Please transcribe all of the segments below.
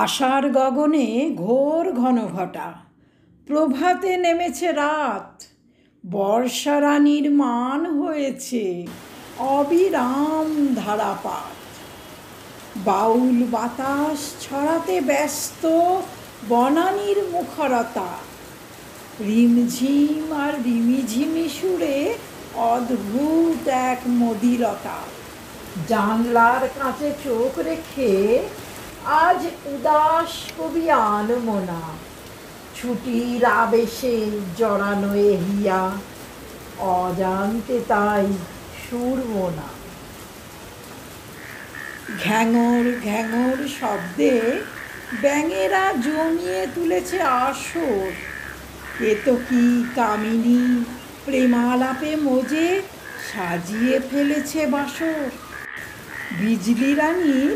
আষাঢ় গগনে ঘোর ঘনঘটা, প্রভাতে নেমেছে রাত, বর্ষারানীর মান হয়েছে অবিরাম ধারাপাত। বাউল বাতাস ছড়াতে ব্যস্ত বনানীর মুখরতা, রিমঝিম আর রিমিঝিমি সুরে অদ্ভুত এক মদিরতা। জানলার কাছে চোখ রেখে আজ উদাস কবি আনমনা, ছুটির আবেশে জড়ানো হিয়া, অজান্তে তাই সুরব না। ঘ্যাঙর ঘ্যাঙর শব্দে ব্যাঙেরা জমিয়ে তুলেছে আসর, এ তো কি কামিনী প্রেমালাপে মজে সাজিয়ে ফেলেছে বাসর। বিজলি রানীর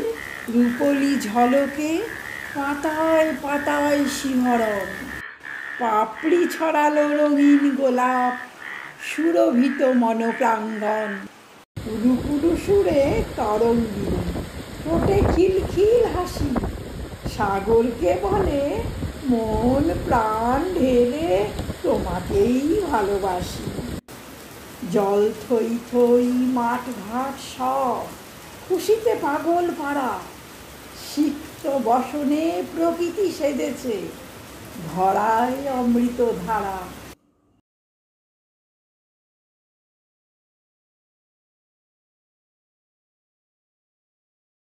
রূপলি ঝলকে পাতায় পাতায় শিহরণ, পাপড়ি ছড়ালো রঙিন গোলাপ, সুরভিত মনপ্রাঙ্গণ। কুলু কুলু সুরে তরঙ্গিনী, ঠোঁটে খিলখিল হাসি, সাগরকে বলে মন প্রাণ ঢেলে তোমাকেই ভালোবাসি। জল থই থই মাঠ ঘাট সব খুশিতে পাগল পাড়া, সিক্ত বসনে প্রকৃতি সেজেছে ধরায় অমৃত ধারা।